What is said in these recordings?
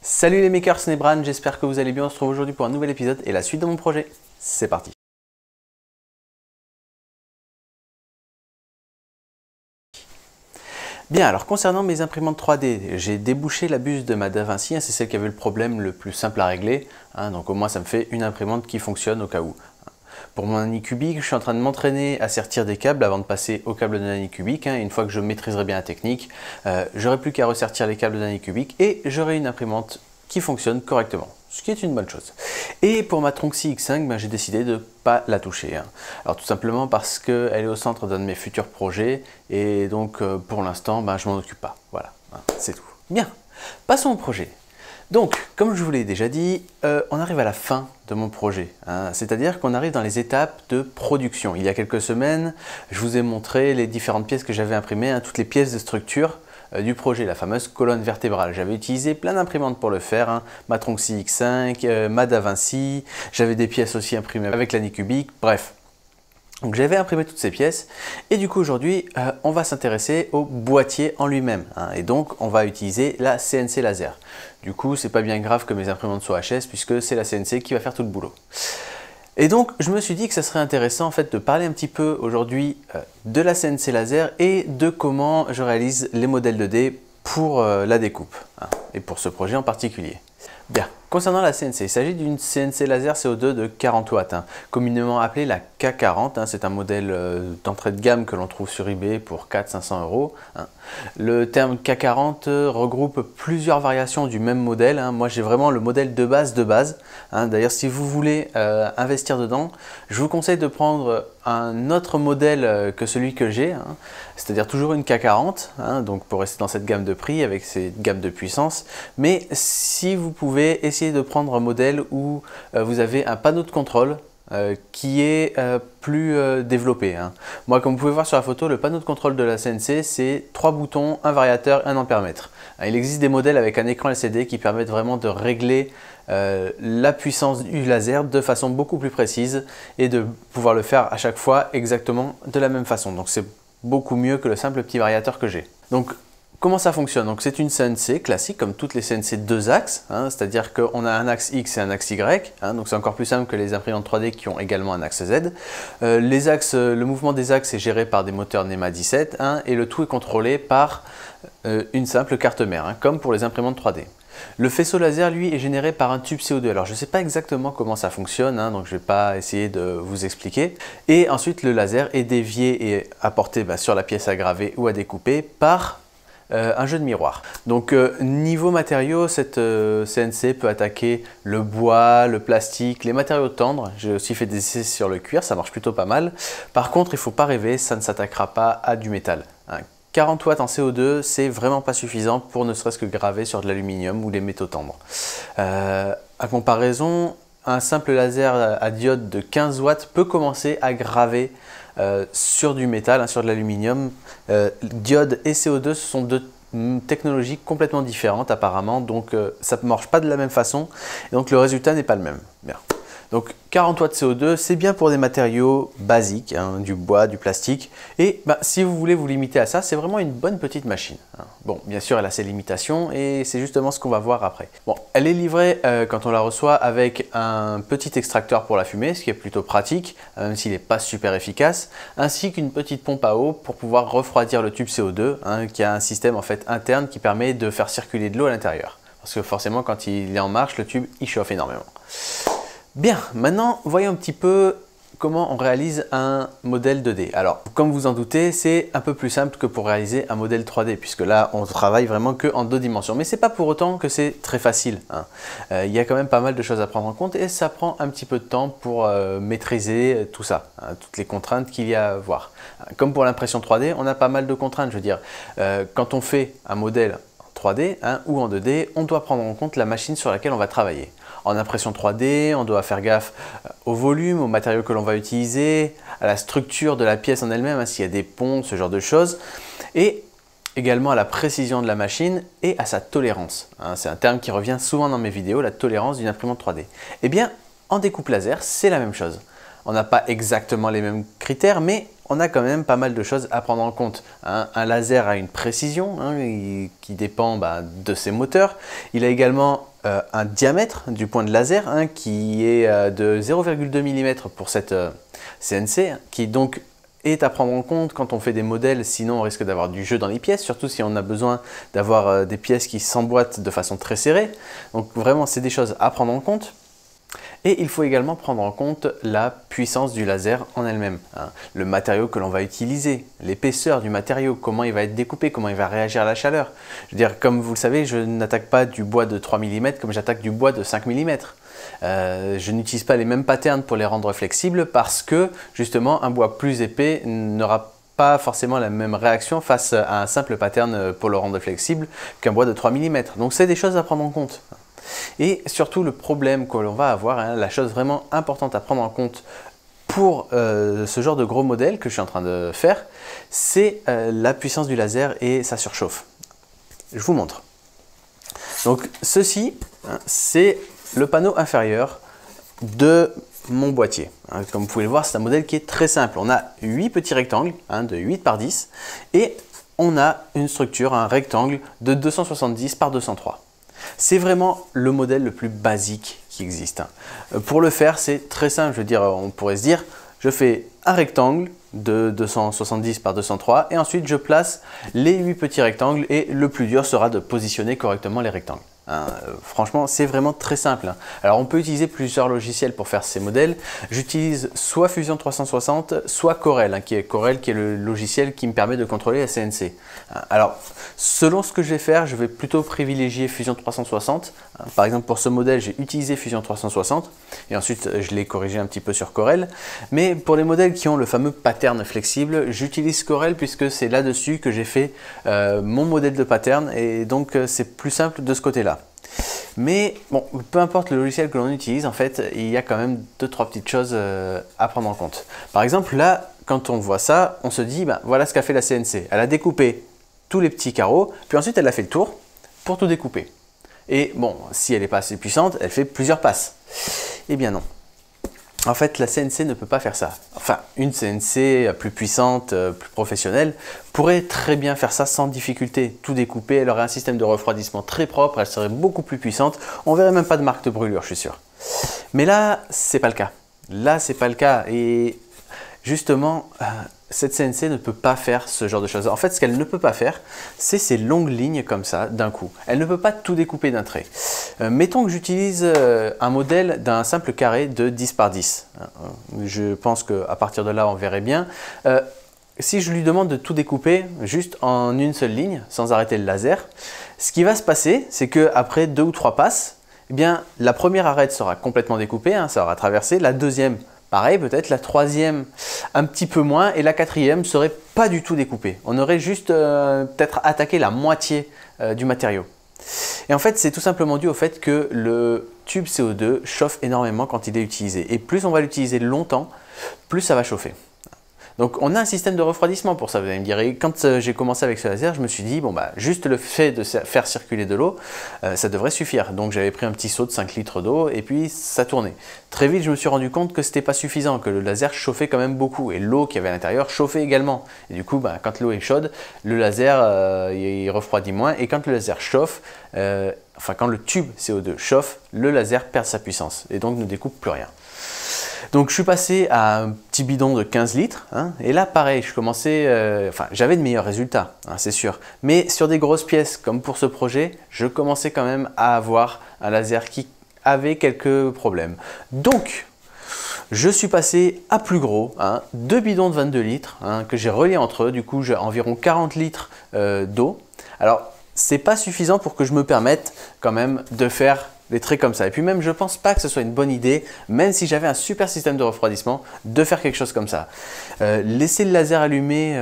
Salut les makers, c'est Nebran, j'espère que vous allez bien. On se retrouve aujourd'hui pour un nouvel épisode et la suite de mon projet. C'est parti. Bien, alors concernant mes imprimantes 3D, j'ai débouché la buse de ma DaVinci, c'est celle qui avait le problème le plus simple à régler, donc au moins ça me fait une imprimante qui fonctionne au cas où. Pour mon Anycubic, je suis en train de m'entraîner à sertir des câbles avant de passer au câble de l'Anycubic. Une fois que je maîtriserai bien la technique, j'aurai plus qu'à ressertir les câbles de l'Anycubic et j'aurai une imprimante qui fonctionne correctement, ce qui est une bonne chose. Et pour ma Tronxy X5, j'ai décidé de ne pas la toucher. Alors tout simplement parce qu'elle est au centre d'un de mes futurs projets et donc pour l'instant, je m'en occupe pas. Voilà, c'est tout. Bien, passons au projet. Donc, comme je vous l'ai déjà dit, on arrive à la fin de mon projet, c'est-à-dire qu'on arrive dans les étapes de production. Il y a quelques semaines, je vous ai montré les différentes pièces que j'avais imprimées, toutes les pièces de structure du projet, la fameuse colonne vertébrale. J'avais utilisé plein d'imprimantes pour le faire, ma Tronxy X5, ma DaVinci, j'avais des pièces aussi imprimées avec l'Anycubic, bref. Donc j'avais imprimé toutes ces pièces et du coup aujourd'hui on va s'intéresser au boîtier en lui-même et donc on va utiliser la CNC laser. Du coup c'est pas bien grave que mes imprimantes soient HS puisque c'est la CNC qui va faire tout le boulot. Et donc je me suis dit que ça serait intéressant en fait de parler un petit peu aujourd'hui de la CNC laser et de comment je réalise les modèles 2D pour la découpe et pour ce projet en particulier. Bien, concernant la CNC, il s'agit d'une CNC laser CO2 de 40 watts, communément appelée la K40. C'est un modèle d'entrée de gamme que l'on trouve sur eBay pour 400-500 €. Le terme K40 regroupe plusieurs variations du même modèle. Moi, j'ai vraiment le modèle de base. D'ailleurs, si vous voulez investir dedans, je vous conseille de prendre un autre modèle que celui que j'ai, c'est-à-dire toujours une K40, donc pour rester dans cette gamme de prix avec cette gamme de puissance. Mais si vous pouvez essayer de prendre un modèle où vous avez un panneau de contrôle qui est plus développé. Moi, comme vous pouvez voir sur la photo, le panneau de contrôle de la CNC, c'est 3 boutons, un variateur et un ampèremètre. Il existe des modèles avec un écran LCD qui permettent vraiment de régler la puissance du laser de façon beaucoup plus précise et de pouvoir le faire à chaque fois exactement de la même façon. Donc c'est beaucoup mieux que le simple petit variateur que j'ai. Donc comment ça fonctionne? Donc c'est une CNC classique comme toutes les CNC 2 axes, c'est-à-dire qu'on a un axe X et un axe Y, donc c'est encore plus simple que les imprimantes 3D qui ont également un axe Z. Les axes, le mouvement des axes est géré par des moteurs NEMA 17 et le tout est contrôlé par une simple carte mère, comme pour les imprimantes 3D. Le faisceau laser, lui, est généré par un tube CO2. Alors, je ne sais pas exactement comment ça fonctionne, donc je ne vais pas essayer de vous expliquer. Et ensuite, le laser est dévié et apporté sur la pièce à graver ou à découper par un jeu de miroir. Donc niveau matériaux, cette CNC peut attaquer le bois, le plastique, les matériaux tendres. J'ai aussi fait des essais sur le cuir, ça marche plutôt pas mal. Par contre, il ne faut pas rêver, ça ne s'attaquera pas à du métal. 40 watts en CO2, c'est vraiment pas suffisant pour ne serait-ce que graver sur de l'aluminium ou les métaux tendres. À comparaison, un simple laser à diode de 15 watts peut commencer à graver sur du métal, sur de l'aluminium. Diode et CO2, ce sont deux technologies complètement différentes apparemment, donc ça ne marche pas de la même façon et donc le résultat n'est pas le même. Bien. Donc 40 watts CO2, c'est bien pour des matériaux basiques, du bois, du plastique. Et si vous voulez vous limiter à ça, c'est vraiment une bonne petite machine. Bon, bien sûr, elle a ses limitations et c'est justement ce qu'on va voir après. Bon, elle est livrée quand on la reçoit avec un petit extracteur pour la fumée, ce qui est plutôt pratique, même s'il n'est pas super efficace, ainsi qu'une petite pompe à eau pour pouvoir refroidir le tube CO2, qui a un système en fait interne qui permet de faire circuler de l'eau à l'intérieur. Parce que forcément, quand il est en marche, le tube il chauffe énormément. Bien, maintenant voyons un petit peu comment on réalise un modèle 2D. Alors, comme vous en doutez, c'est un peu plus simple que pour réaliser un modèle 3D, puisque là, on travaille vraiment que en 2 dimensions. Mais c'est pas pour autant que c'est très facile. Il y a quand même pas mal de choses à prendre en compte et ça prend un petit peu de temps pour maîtriser tout ça, toutes les contraintes qu'il y a à voir. Comme pour l'impression 3D, on a pas mal de contraintes. Je veux dire, quand on fait un modèle en 3D ou en 2D, on doit prendre en compte la machine sur laquelle on va travailler. En impression 3D, on doit faire gaffe au volume, aux matériaux que l'on va utiliser, à la structure de la pièce en elle-même, s'il y a des ponts, ce genre de choses, et également à la précision de la machine et à sa tolérance. C'est un terme qui revient souvent dans mes vidéos, la tolérance d'une imprimante 3D. Eh bien, en découpe laser, c'est la même chose. On n'a pas exactement les mêmes critères, mais on a quand même pas mal de choses à prendre en compte. Un laser a une précision qui dépend de ses moteurs. Il a également un diamètre du point de laser hein, qui est de 0,2 mm pour cette CNC, qui donc est à prendre en compte quand on fait des modèles, sinon on risque d'avoir du jeu dans les pièces, surtout si on a besoin d'avoir des pièces qui s'emboîtent de façon très serrée. Donc vraiment, c'est des choses à prendre en compte. Et il faut également prendre en compte la puissance du laser en elle-même, hein. Le matériau que l'on va utiliser, l'épaisseur du matériau, comment il va être découpé, comment il va réagir à la chaleur. Je veux dire, comme vous le savez, je n'attaque pas du bois de 3 mm comme j'attaque du bois de 5 mm. Je n'utilise pas les mêmes patterns pour les rendre flexibles parce que justement un bois plus épais n'aura pas forcément la même réaction face à un simple pattern pour le rendre flexible qu'un bois de 3 mm. Donc c'est des choses à prendre en compte. Et surtout le problème que l'on va avoir, hein, la chose vraiment importante à prendre en compte pour ce genre de gros modèle que je suis en train de faire, c'est la puissance du laser et sa surchauffe. Je vous montre. Donc ceci, hein, c'est le panneau inférieur de mon boîtier. Hein, comme vous pouvez le voir, c'est un modèle qui est très simple. On a 8 petits rectangles hein, de 8 par 10 et on a une structure, un rectangle de 270 par 203. C'est vraiment le modèle le plus basique qui existe. Pour le faire, c'est très simple. Je veux dire, on pourrait se dire, je fais un rectangle de 270 par 203 et ensuite je place les 8 petits rectangles et le plus dur sera de positionner correctement les rectangles. Franchement, c'est vraiment très simple. Alors, on peut utiliser plusieurs logiciels pour faire ces modèles. J'utilise soit Fusion 360, soit Corel, qui est le logiciel qui me permet de contrôler la CNC. Alors, selon ce que je vais faire, je vais plutôt privilégier Fusion 360. Par exemple, pour ce modèle, j'ai utilisé Fusion 360 et ensuite, je l'ai corrigé un petit peu sur Corel. Mais pour les modèles qui ont le fameux pattern flexible, j'utilise Corel puisque c'est là-dessus que j'ai fait mon modèle de pattern et donc c'est plus simple de ce côté-là. Mais bon, peu importe le logiciel que l'on utilise, en fait, il y a quand même 2-3 petites choses à prendre en compte. Par exemple, là, quand on voit ça, on se dit, ben, voilà ce qu'a fait la CNC. Elle a découpé tous les petits carreaux, puis ensuite elle a fait le tour pour tout découper. Et bon, si elle n'est pas assez puissante, elle fait plusieurs passes. Eh bien non. En fait, la CNC ne peut pas faire ça. Enfin, une CNC plus puissante, plus professionnelle, pourrait très bien faire ça sans difficulté. Tout découper, elle aurait un système de refroidissement très propre, elle serait beaucoup plus puissante. On ne verrait même pas de marque de brûlure, je suis sûr. Mais là, c'est pas le cas. Là, c'est pas le cas. Et justement, cette CNC ne peut pas faire ce genre de choses. En fait, ce qu'elle ne peut pas faire, c'est ces longues lignes comme ça, d'un coup. Elle ne peut pas tout découper d'un trait. Mettons que j'utilise un modèle d'un simple carré de 10 par 10. Je pense qu'à partir de là, on verrait bien. Si je lui demande de tout découper juste en une seule ligne, sans arrêter le laser, ce qui va se passer, c'est qu'après 2 ou 3 passes, eh bien, la première arête sera complètement découpée, hein, ça aura traversé, la deuxième, pareil, peut-être la troisième un petit peu moins et la quatrième serait pas du tout découpée. On aurait juste peut-être attaqué la moitié du matériau. Et en fait, c'est tout simplement dû au fait que le tube CO2 chauffe énormément quand il est utilisé. Et plus on va l'utiliser longtemps, plus ça va chauffer. Donc on a un système de refroidissement pour ça, vous allez me dire. Et quand j'ai commencé avec ce laser, je me suis dit, bon bah juste le fait de faire circuler de l'eau, ça devrait suffire. Donc j'avais pris un petit seau de 5 litres d'eau et puis ça tournait. Très vite, je me suis rendu compte que c'était pas suffisant, que le laser chauffait quand même beaucoup. Et l'eau qu'il y avait à l'intérieur chauffait également. Et du coup, bah, quand l'eau est chaude, le laser il refroidit moins. Et quand le laser chauffe, quand le tube CO2 chauffe, le laser perd sa puissance et donc ne découpe plus rien. Donc je suis passé à un petit bidon de 15 litres hein, et là pareil, je commençais, j'avais de meilleurs résultats, hein, c'est sûr. Mais sur des grosses pièces comme pour ce projet, je commençais quand même à avoir un laser qui avait quelques problèmes. Donc je suis passé à plus gros, hein, 2 bidons de 22 litres hein, que j'ai reliés entre eux, du coup j'ai environ 40 litres d'eau. Alors c'est pas suffisant pour que je me permette quand même de faire des traits comme ça. Et puis même, je ne pense pas que ce soit une bonne idée, même si j'avais un super système de refroidissement, de faire quelque chose comme ça. Laisser le laser allumé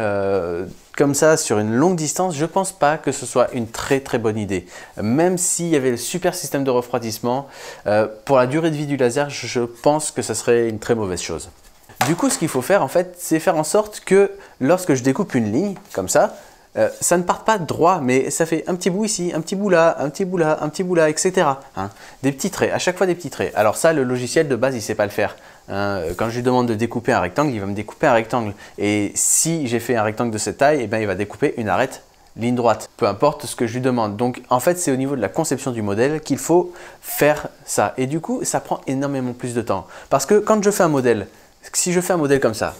comme ça sur une longue distance, je ne pense pas que ce soit une très bonne idée. Même s'il y avait le super système de refroidissement, pour la durée de vie du laser, je pense que ce serait une très mauvaise chose. Du coup, ce qu'il faut faire en fait, c'est faire en sorte que lorsque je découpe une ligne comme ça ne part pas droit, mais ça fait un petit bout ici, un petit bout là, un petit bout là, un petit bout là, etc. Hein. Des petits traits, à chaque fois des petits traits. Alors ça, le logiciel de base, il ne sait pas le faire. Hein. Quand je lui demande de découper un rectangle, il va me découper un rectangle. Et si j'ai fait un rectangle de cette taille, eh bien, il va découper une arête ligne droite, peu importe ce que je lui demande. Donc en fait, c'est au niveau de la conception du modèle qu'il faut faire ça. Et du coup, ça prend énormément plus de temps. Parce que quand je fais un modèle, si je fais un modèle comme ça,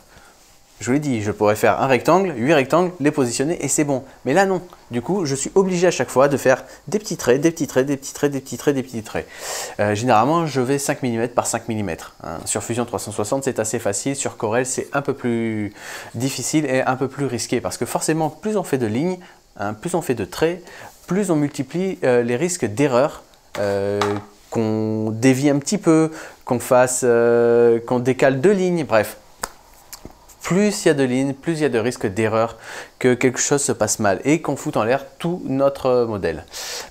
je vous l'ai dit, je pourrais faire un rectangle, 8 rectangles, les positionner et c'est bon. Mais là non. Du coup, je suis obligé à chaque fois de faire des petits traits, des petits traits, des petits traits, des petits traits, des petits traits. Généralement, je vais 5 mm par 5 mm. Hein. Sur Fusion 360, c'est assez facile. Sur Corel, c'est un peu plus difficile et un peu plus risqué. Parce que forcément, plus on fait de lignes, hein, plus on fait de traits, plus on multiplie les risques d'erreur. Qu'on dévie un petit peu, qu'on décale 2 lignes, bref. Plus il y a de lignes, plus il y a de risques d'erreur que quelque chose se passe mal et qu'on foute en l'air tout notre modèle.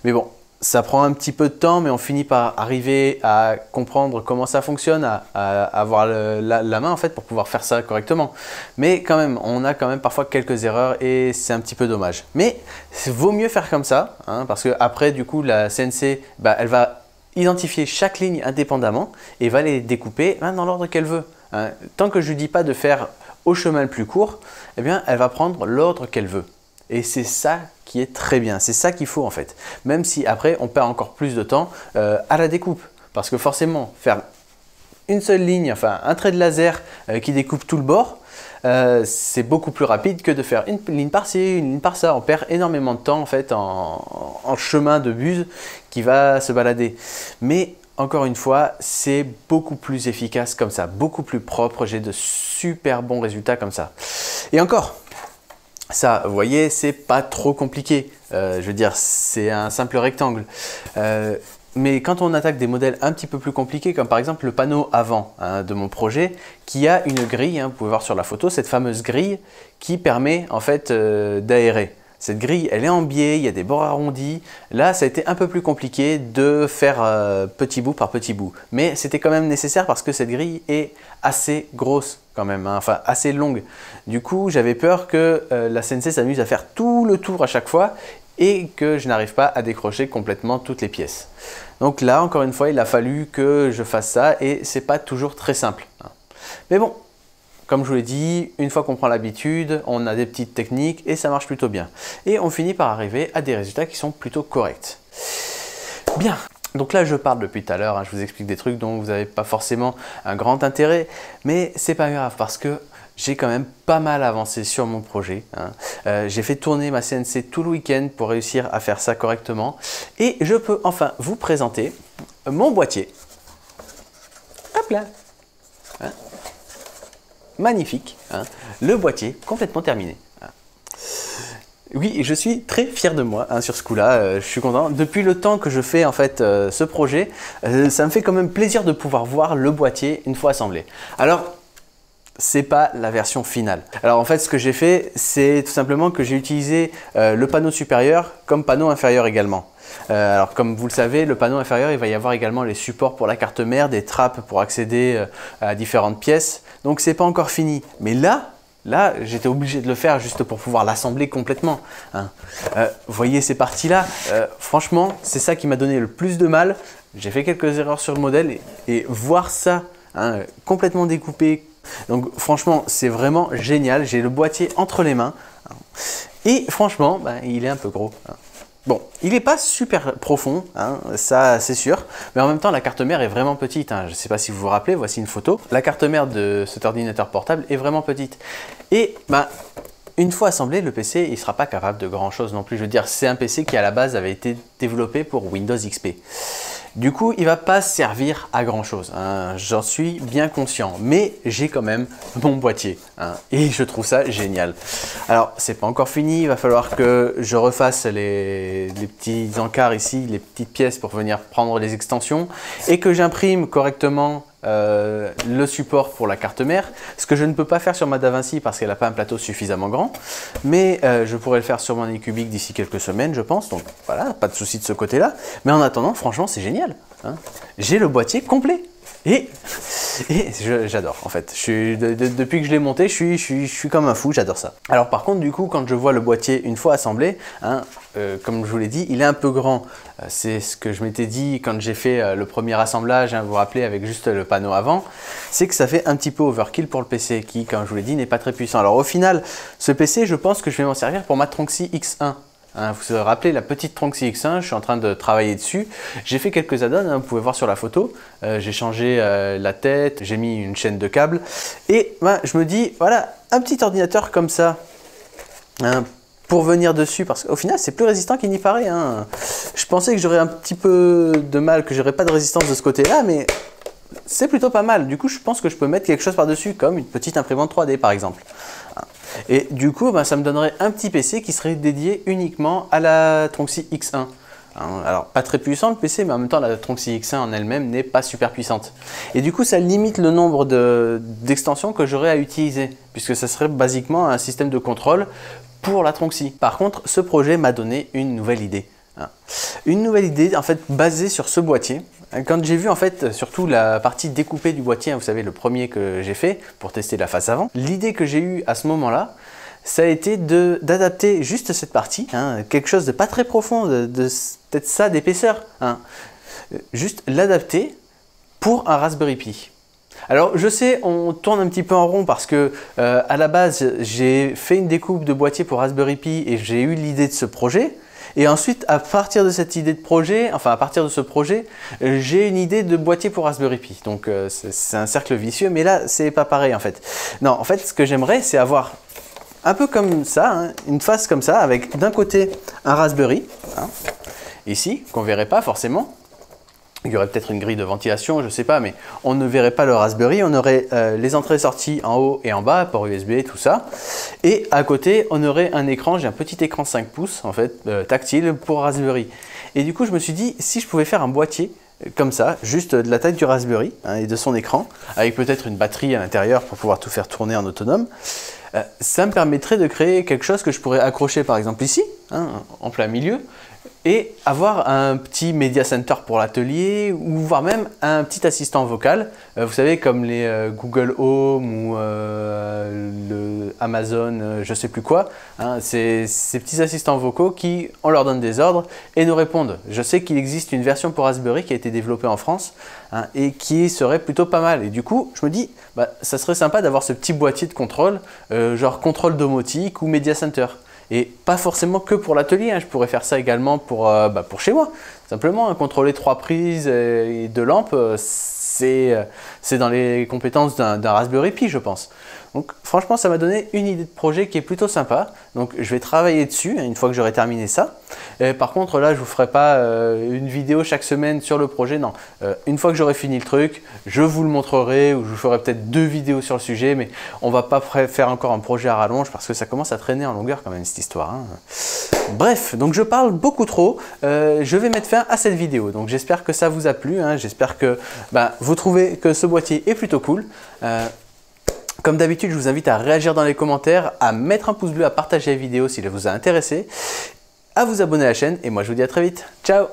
Mais bon, ça prend un petit peu de temps, mais on finit par arriver à comprendre comment ça fonctionne, à avoir la main en fait pour pouvoir faire ça correctement. Mais quand même, on a quand même parfois quelques erreurs et c'est un petit peu dommage. Mais il vaut mieux faire comme ça, hein, parce que après du coup la CNC, elle va identifier chaque ligne indépendamment et va les découper dans l'ordre qu'elle veut. Hein. Tant que je ne lui dis pas de faire au chemin le plus court, eh bien, elle va prendre l'ordre qu'elle veut. Et c'est ça qui est très bien, c'est ça qu'il faut en fait. Même si après, on perd encore plus de temps à la découpe. Parce que forcément, faire une seule ligne, enfin un trait de laser qui découpe tout le bord, c'est beaucoup plus rapide que de faire une ligne par-ci, une ligne par-ça. On perd énormément de temps en fait en chemin de buse qui va se balader. Mais encore une fois, c'est beaucoup plus efficace comme ça, beaucoup plus propre. J'ai de super bons résultats comme ça. Et encore, ça, vous voyez, c'est pas trop compliqué. Je veux dire, c'est un simple rectangle. Mais quand on attaque des modèles un petit peu plus compliqués, comme par exemple le panneau avant de mon projet, qui a une grille, vous pouvez voir sur la photo, cette fameuse grille qui permet en fait d'aérer. Cette grille, elle est en biais, il y a des bords arrondis. Là, ça a été un peu plus compliqué de faire petit bout par petit bout. Mais c'était quand même nécessaire parce que cette grille est assez grosse quand même, enfin assez longue. Du coup, j'avais peur que la CNC s'amuse à faire tout le tour à chaque fois et que je n'arrive pas à décrocher complètement toutes les pièces. Donc là, encore une fois, il a fallu que je fasse ça et c'est pas toujours très simple. Mais bon. Comme je vous l'ai dit, une fois qu'on prend l'habitude, on a des petites techniques et ça marche plutôt bien. Et on finit par arriver à des résultats qui sont plutôt corrects. Bien, donc là je parle depuis tout à l'heure, je vous explique des trucs dont vous n'avez pas forcément un grand intérêt, mais c'est pas grave parce que j'ai quand même pas mal avancé sur mon projet. J'ai fait tourner ma CNC tout le week-end pour réussir à faire ça correctement. Et je peux enfin vous présenter mon boîtier. Hop là. Magnifique, le boîtier complètement terminé. Oui, je suis très fier de moi sur ce coup-là, je suis content. Depuis le temps que je fais en fait ce projet, ça me fait quand même plaisir de pouvoir voir le boîtier une fois assemblé. Alors, c'est pas la version finale. Alors en fait, ce que j'ai fait, c'est tout simplement que j'ai utilisé le panneau supérieur comme panneau inférieur également. Alors comme vous le savez, le panneau inférieur, il va y avoir également les supports pour la carte mère, des trappes pour accéder à différentes pièces. Donc c'est pas encore fini. Mais là j'étais obligé de le faire juste pour pouvoir l'assembler complètement. Vous voyez ces parties-là, franchement, c'est ça qui m'a donné le plus de mal. J'ai fait quelques erreurs sur le modèle et voir ça complètement découpé. Donc franchement, c'est vraiment génial. J'ai le boîtier entre les mains. Et franchement, il est un peu gros. Bon, il n'est pas super profond, ça c'est sûr, mais en même temps la carte mère est vraiment petite. Je ne sais pas si vous vous rappelez, voici une photo. La carte mère de cet ordinateur portable est vraiment petite. Et une fois assemblé, le PC il ne sera pas capable de grand chose non plus. Je veux dire, c'est un PC qui à la base avait été développé pour Windows XP. Du coup, il ne va pas servir à grand chose, j'en suis bien conscient, mais j'ai quand même mon boîtier et je trouve ça génial. Alors, c'est pas encore fini, il va falloir que je refasse les petits encarts ici, les petites pièces pour venir prendre les extensions et que j'imprime correctement le support pour la carte mère, ce que je ne peux pas faire sur ma DaVinci parce qu'elle n'a pas un plateau suffisamment grand, mais je pourrais le faire sur mon iCubic d'ici quelques semaines je pense, donc voilà, pas de souci de ce côté là, mais en attendant franchement c'est génial, j'ai le boîtier complet et j'adore en fait, depuis que je l'ai monté je suis comme un fou, j'adore ça. Alors par contre du coup quand je vois le boîtier une fois assemblé, comme je vous l'ai dit, il est un peu grand. C'est ce que je m'étais dit quand j'ai fait le premier assemblage, vous vous rappelez, avec juste le panneau avant, c'est que ça fait un petit peu overkill pour le PC qui, comme je vous l'ai dit, n'est pas très puissant. Alors au final, ce PC, je pense que je vais m'en servir pour ma Tronxy X1. Hein, vous vous rappelez la petite Tronxy X1, je suis en train de travailler dessus. J'ai fait quelques add-ons, hein, vous pouvez voir sur la photo. J'ai changé la tête, j'ai mis une chaîne de câbles. Et ben, je me dis, voilà, un petit ordinateur comme ça, hein, pour venir dessus, parce qu'au final, c'est plus résistant qu'il n'y paraît. Hein. Je pensais que j'aurais un petit peu de mal, que j'aurais pas de résistance de ce côté-là, mais c'est plutôt pas mal. Du coup, je pense que je peux mettre quelque chose par-dessus, comme une petite imprimante 3D par exemple. Et du coup, ben, ça me donnerait un petit PC qui serait dédié uniquement à la Tronxy X1. Alors, pas très puissant le PC, mais en même temps, la Tronxy X1 en elle-même n'est pas super puissante. Et du coup, ça limite le nombre d'extensions que j'aurais à utiliser, puisque ça serait basiquement un système de contrôle pour la Tronxy. Par contre, ce projet m'a donné une nouvelle idée. Une nouvelle idée, en fait, basée sur ce boîtier. Quand j'ai vu, en fait, surtout la partie découpée du boîtier, vous savez, le premier que j'ai fait pour tester la face avant, l'idée que j'ai eue à ce moment-là, ça a été d'adapter juste cette partie, hein, quelque chose de pas très profond, peut-être ça d'épaisseur, hein, juste l'adapter pour un Raspberry Pi. Alors je sais, on tourne un petit peu en rond parce que à la base, j'ai fait une découpe de boîtier pour Raspberry Pi et j'ai eu l'idée de ce projet. Et ensuite, à partir de cette idée de projet, enfin à partir de ce projet, j'ai une idée de boîtier pour Raspberry Pi. Donc c'est un cercle vicieux, mais là, c'est pas pareil en fait. Non, en fait, ce que j'aimerais, c'est avoir un peu comme ça, hein, une face comme ça, avec d'un côté un Raspberry, hein, ici, qu'on ne verrait pas forcément. Il y aurait peut-être une grille de ventilation, je ne sais pas, mais on ne verrait pas le Raspberry. On aurait les entrées-sorties en haut et en bas, port USB, tout ça. Et à côté, on aurait un écran, j'ai un petit écran 5 pouces, en fait, tactile pour Raspberry. Et du coup, je me suis dit, si je pouvais faire un boîtier comme ça, juste de la taille du Raspberry, hein, et de son écran, avec peut-être une batterie à l'intérieur pour pouvoir tout faire tourner en autonome, ça me permettrait de créer quelque chose que je pourrais accrocher par exemple ici, hein, en plein milieu, et avoir un petit media center pour l'atelier ou voire même un petit assistant vocal, vous savez comme les Google Home ou le Amazon, je sais plus quoi, hein, ces petits assistants vocaux qui, on leur donne des ordres et nous répondent. Je sais qu'il existe une version pour Raspberry qui a été développée en France, hein, et qui serait plutôt pas mal. Et du coup, je me dis, bah, ça serait sympa d'avoir ce petit boîtier de contrôle, genre contrôle domotique ou media center. Et pas forcément que pour l'atelier, hein. Je pourrais faire ça également pour chez moi. Simplement, hein, contrôler 3 prises et 2 lampes, c'est dans les compétences d'un Raspberry Pi, je pense. Donc franchement, ça m'a donné une idée de projet qui est plutôt sympa. Donc je vais travailler dessus une fois que j'aurai terminé ça. Et par contre, là, je ne vous ferai pas une vidéo chaque semaine sur le projet. Non, une fois que j'aurai fini le truc, je vous le montrerai ou je vous ferai peut-être 2 vidéos sur le sujet. Mais on ne va pas faire encore un projet à rallonge parce que ça commence à traîner en longueur quand même cette histoire, hein. Bref, donc je parle beaucoup trop. Je vais mettre fin à cette vidéo. Donc j'espère que ça vous a plu, hein. J'espère que vous trouvez que ce boîtier est plutôt cool. Comme d'habitude, je vous invite à réagir dans les commentaires, à mettre un pouce bleu, à partager la vidéo si elle vous a intéressé, à vous abonner à la chaîne et moi je vous dis à très vite. Ciao!